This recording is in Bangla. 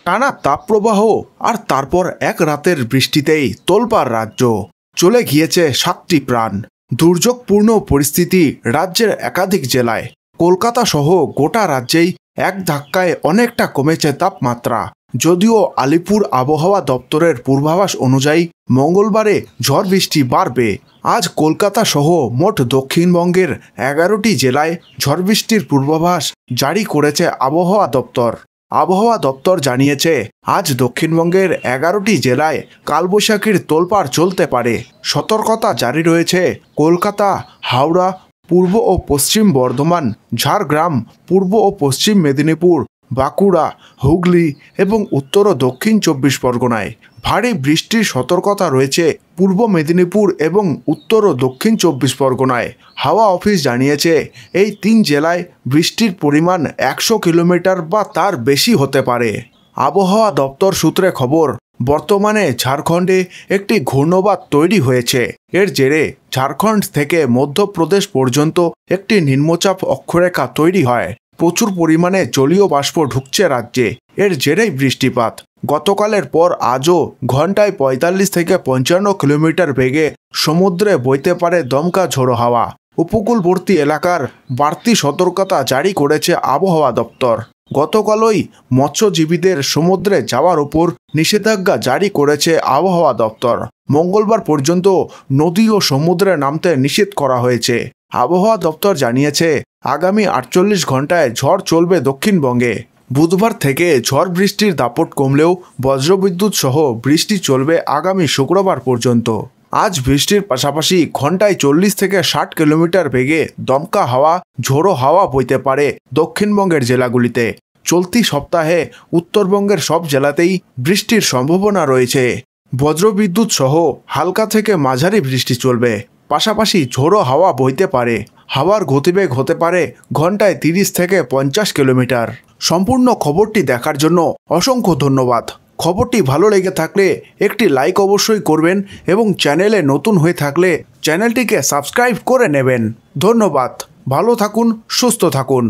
টানা তাপপ্রবাহ আর তারপর এক রাতের বৃষ্টিতেই তোলপাড় রাজ্য, চলে গিয়েছে 7টি প্রাণ। দুর্যোগপূর্ণ পরিস্থিতি রাজ্যের একাধিক জেলায়। কলকাতা সহ গোটা রাজ্যেই এক ধাক্কায় অনেকটা কমেছে তাপমাত্রা। যদিও আলিপুর আবহাওয়া দপ্তরের পূর্বাভাস অনুযায়ী মঙ্গলবারে ঝড় বৃষ্টি বাড়বে। আজ কলকাতা সহ মোট দক্ষিণবঙ্গের 11টি জেলায় ঝড় বৃষ্টির পূর্বাভাস জারি করেছে আবহাওয়া দপ্তর। আবহাওয়া দপ্তর জানিয়েছে, আজ দক্ষিণবঙ্গের 11টি জেলায় কালবৈশাখীর তোলপাড় চলতে পারে। সতর্কতা জারি রয়েছে কলকাতা, হাওড়া, পূর্ব ও পশ্চিম বর্ধমান, ঝাড়গ্রাম, পূর্ব ও পশ্চিম মেদিনীপুর, বাঁকুড়া, হুগলি এবং উত্তর ও দক্ষিণ 24 পরগনায়। ভারী বৃষ্টির সতর্কতা রয়েছে পূর্ব মেদিনীপুর এবং উত্তর ও দক্ষিণ 24 পরগনায়। হাওয়া অফিস জানিয়েছে, এই 3 জেলায় বৃষ্টির পরিমাণ 100 কিলোমিটার বা তার বেশি হতে পারে। আবহাওয়া দপ্তর সূত্রে খবর, বর্তমানে ঝাড়খণ্ডে একটি ঘূর্ণবাত তৈরি হয়েছে। এর জেরে ঝাড়খণ্ড থেকে মধ্যপ্রদেশ পর্যন্ত একটি নিম্নচাপ অক্ষরেখা তৈরি হয়। প্রচুর পরিমাণে জলীয় বাষ্প ঢুকছে রাজ্যে, এর জেরেই বৃষ্টিপাত। গতকালের পর আজও ঘন্টায় 45 থেকে 55 কিলোমিটার বেগে সমুদ্রে বইতে পারে দমকা ঝোড়ো হাওয়া। উপকূলবর্তী এলাকার বাড়তি সতর্কতা জারি করেছে আবহাওয়া দপ্তর। গতকালই মৎস্যজীবীদের সমুদ্রে যাওয়ার উপর নিষেধাজ্ঞা জারি করেছে আবহাওয়া দপ্তর। মঙ্গলবার পর্যন্ত নদী ও সমুদ্রে নামতে নিষেধ করা হয়েছে। আবহাওয়া দপ্তর জানিয়েছে, আগামী 48 ঘন্টায় ঝড় চলবে দক্ষিণবঙ্গে। বুধবার থেকে ঝড় বৃষ্টির দাপট কমলেও বজ্রবিদ্যুৎ সহ বৃষ্টি চলবে আগামী শুক্রবার পর্যন্ত। আজ বৃষ্টির পাশাপাশি ঘন্টায় 40 থেকে 60 কিলোমিটার বেগে দমকা হাওয়া, ঝোড়ো হাওয়া বইতে পারে দক্ষিণবঙ্গের জেলাগুলিতে। চলতি সপ্তাহে উত্তরবঙ্গের সব জেলাতেই বৃষ্টির সম্ভাবনা রয়েছে। বজ্রবিদ্যুৎ সহ হালকা থেকে মাঝারি বৃষ্টি চলবে, পাশাপাশি ঝোড়ো হাওয়া বইতে পারে। হাওয়ার গতিবেগ হতে পারে ঘন্টায় 30 থেকে 50 কিলোমিটার। সম্পূর্ণ খবরটি দেখার জন্য অসংখ্য ধন্যবাদ। খবরটি ভালো লেগে থাকলে একটি লাইক অবশ্যই করবেন এবং চ্যানেলে নতুন হয়ে থাকলে চ্যানেলটিকে সাবস্ক্রাইব করে নেবেন। ধন্যবাদ। ভালো থাকুন, সুস্থ থাকুন।